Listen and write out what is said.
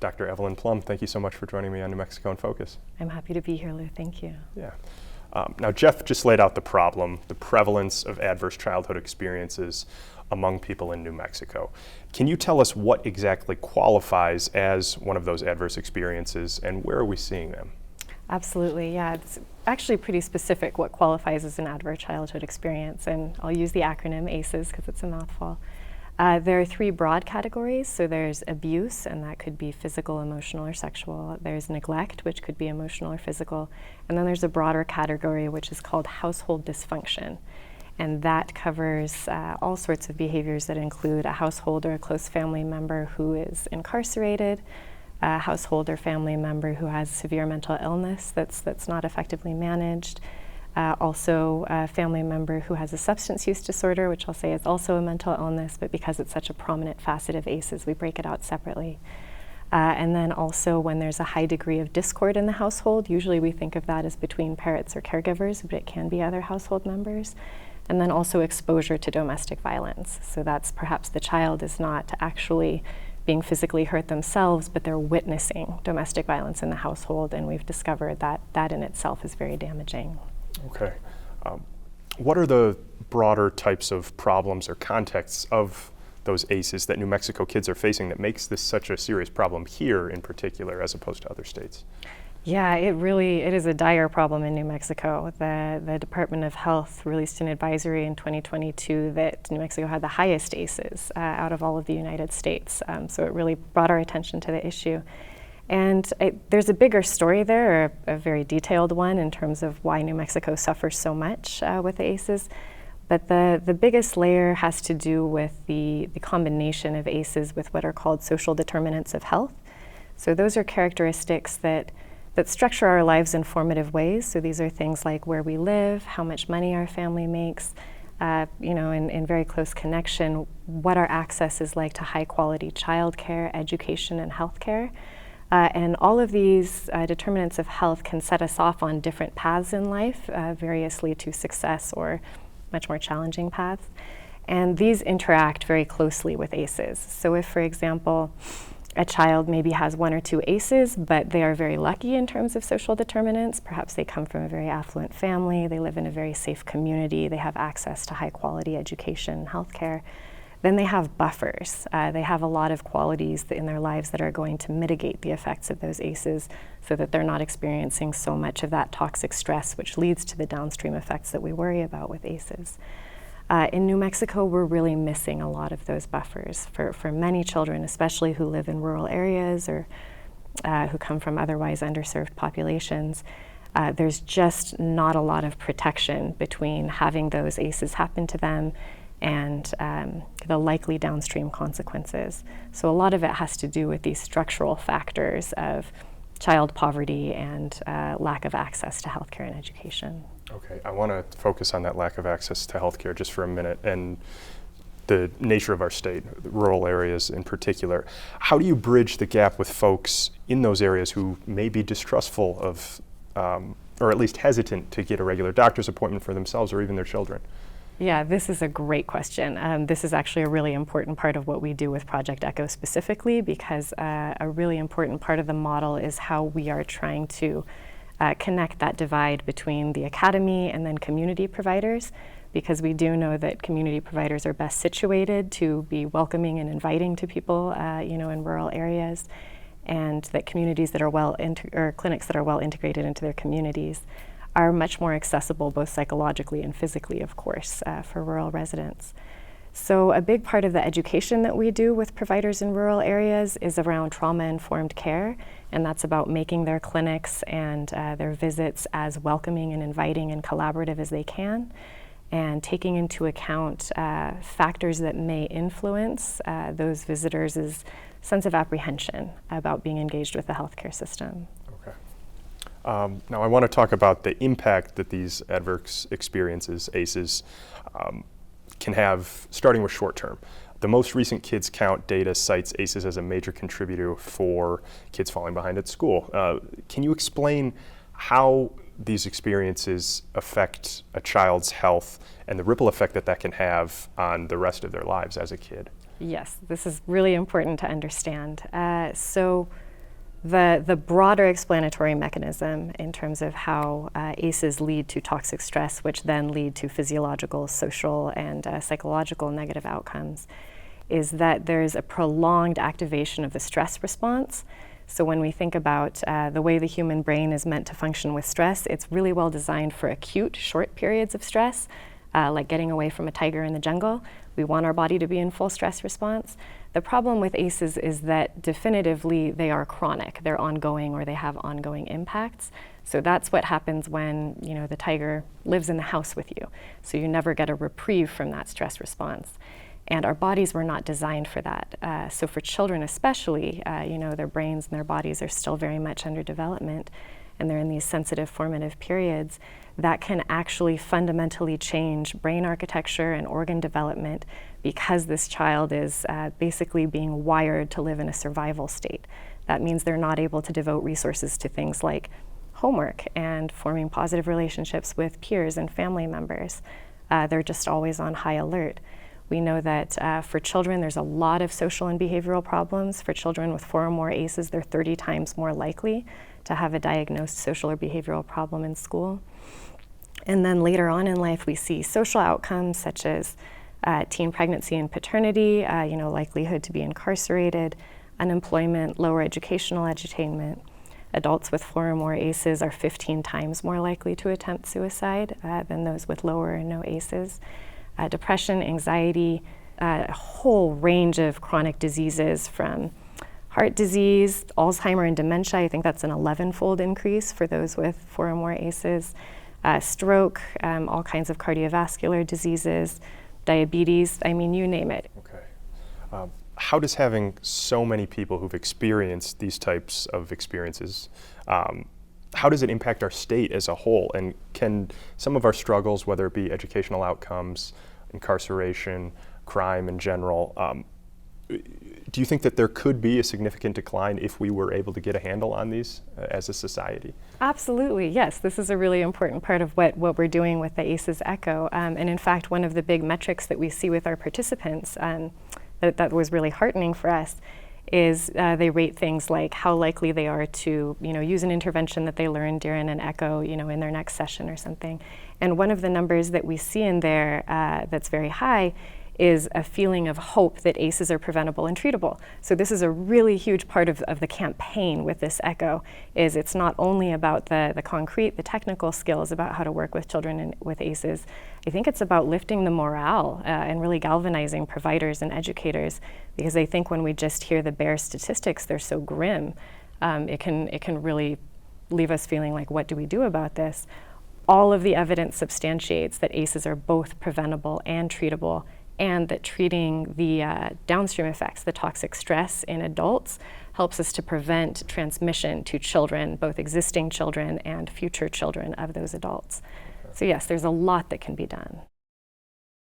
Dr. Evelyn Plum, thank you so much for joining me on New Mexico in Focus. I'm happy to be here, Lou. Thank you. Yeah. Now, Jeff just laid out the problem, the prevalence of adverse childhood experiences among people in New Mexico. Can you tell us what exactly qualifies as one of those adverse experiences, and where are we seeing them? Absolutely, yeah. It's actually pretty specific what qualifies as an adverse childhood experience, and I'll use the acronym ACEs because it's a mouthful. There are three broad categories. So there's abuse, and that could be physical, emotional, or sexual. There's neglect, which could be emotional or physical. And then there's a broader category, which is called household dysfunction. And that covers all sorts of behaviors that include a household or a close family member who is incarcerated, a household or family member who has severe mental illness that's not effectively managed, also a family member who has a substance use disorder, which I'll say is also a mental illness, but because it's such a prominent facet of ACEs, we break it out separately. And then also when there's a high degree of discord in the household, usually we think of that as between parents or caregivers, but it can be other household members. And then also exposure to domestic violence. So that's perhaps the child is not actually being physically hurt themselves, but they're witnessing domestic violence in the household, and we've discovered that that in itself is very damaging. Okay. What are the broader types of problems or contexts of those ACEs that New Mexico kids are facing that makes this such a serious problem here in particular as opposed to other states? Yeah, it is a dire problem in New Mexico. The Department of Health released an advisory in 2022 that New Mexico had the highest ACEs out of all of the United States. So it really brought our attention to the issue. And there's a bigger story there, a very detailed one in terms of why New Mexico suffers so much with the ACEs. But the biggest layer has to do with the combination of ACEs with what are called social determinants of health. So those are characteristics that structure our lives in formative ways. So these are things like where we live, how much money our family makes, in very close connection, what our access is like to high quality childcare, education, and healthcare. And all of these determinants of health can set us off on different paths in life, variously to success or much more challenging paths. And these interact very closely with ACEs. So if, for example, a child maybe has one or two ACEs, but they are very lucky in terms of social determinants. Perhaps they come from a very affluent family, they live in a very safe community, they have access to high quality education and healthcare. Then they have buffers. They have a lot of qualities in their lives that are going to mitigate the effects of those ACEs so that they're not experiencing so much of that toxic stress, which leads to the downstream effects that we worry about with ACEs. In New Mexico, we're really missing a lot of those buffers for many children, especially who live in rural areas or who come from otherwise underserved populations. There's just not a lot of protection between having those ACEs happen to them and the likely downstream consequences. So a lot of it has to do with these structural factors of child poverty and lack of access to healthcare and education. Okay, I want to focus on that lack of access to healthcare just for a minute and the nature of our state, rural areas in particular. How do you bridge the gap with folks in those areas who may be distrustful of, or at least hesitant to get a regular doctor's appointment for themselves or even their children? Yeah, this is a great question. This is actually a really important part of what we do with Project ECHO specifically, because a really important part of the model is how we are trying to connect that divide between the academy and then community providers, because we do know that community providers are best situated to be welcoming and inviting to people, in rural areas, and that communities that are or clinics that are well integrated into their communities are much more accessible both psychologically and physically, of course, for rural residents. So a big part of the education that we do with providers in rural areas is around trauma-informed care, and that's about making their clinics and their visits as welcoming and inviting and collaborative as they can, and taking into account factors that may influence those visitors' sense of apprehension about being engaged with the healthcare system. Now I want to talk about the impact that these adverse experiences, ACEs, can have, starting with short term. The most recent Kids Count data cites ACEs as a major contributor for kids falling behind at school. Can you explain how these experiences affect a child's health and the ripple effect that can have on the rest of their lives as a kid? Yes, this is really important to understand. So The broader explanatory mechanism in terms of how ACEs lead to toxic stress, which then lead to physiological, social, and psychological negative outcomes, is that there's a prolonged activation of the stress response. So when we think about the way the human brain is meant to function with stress, it's really well designed for acute, short periods of stress, like getting away from a tiger in the jungle. We want our body to be in full stress response. The problem with ACEs is that definitively they are chronic. They're ongoing, or they have ongoing impacts. So that's what happens when, you know, the tiger lives in the house with you. So you never get a reprieve from that stress response. And our bodies were not designed for that. So for children especially, you know, their brains and their bodies are still very much under development, and they're in these sensitive formative periods that can actually fundamentally change brain architecture and organ development, because this child is basically being wired to live in a survival state. That means they're not able to devote resources to things like homework and forming positive relationships with peers and family members. They're just always on high alert. We know that for children, there's a lot of social and behavioral problems. For children with 4 or more ACEs, they're 30 times more likely to have a diagnosed social or behavioral problem in school. And then later on in life, we see social outcomes such as teen pregnancy and paternity, you know, likelihood to be incarcerated, unemployment, lower educational attainment. Adults with 4 or more ACEs are 15 times more likely to attempt suicide than those with lower or no ACEs. Depression, anxiety, a whole range of chronic diseases from heart disease, Alzheimer, and dementia. I think that's an 11-fold increase for those with 4 or more ACEs. Stroke, all kinds of cardiovascular diseases, diabetes, I mean, you name it. Okay. How does having so many people who've experienced these types of experiences, how does it impact our state as a whole? And can some of our struggles, whether it be educational outcomes, incarceration, crime in general, do you think that there could be a significant decline if we were able to get a handle on these as a society? Absolutely, yes. This is a really important part of what we're doing with the ACEs Echo. And in fact, one of the big metrics that we see with our participants that was really heartening for us is they rate things like how likely they are to, you know, use an intervention that they learned during an echo, you know, in their next session or something. And one of the numbers that we see in there that's very high is a feeling of hope that ACEs are preventable and treatable. So this is a really huge part of the campaign with this echo, is it's not only about the concrete, the technical skills about how to work with children with ACEs. I think it's about lifting the morale and really galvanizing providers and educators, because I think when we just hear the bare statistics, they're so grim, it can really leave us feeling like, what do we do about this? All of the evidence substantiates that ACEs are both preventable and treatable, and that treating the downstream effects, the toxic stress in adults, helps us to prevent transmission to children, both existing children and future children of those adults. So yes, there's a lot that can be done.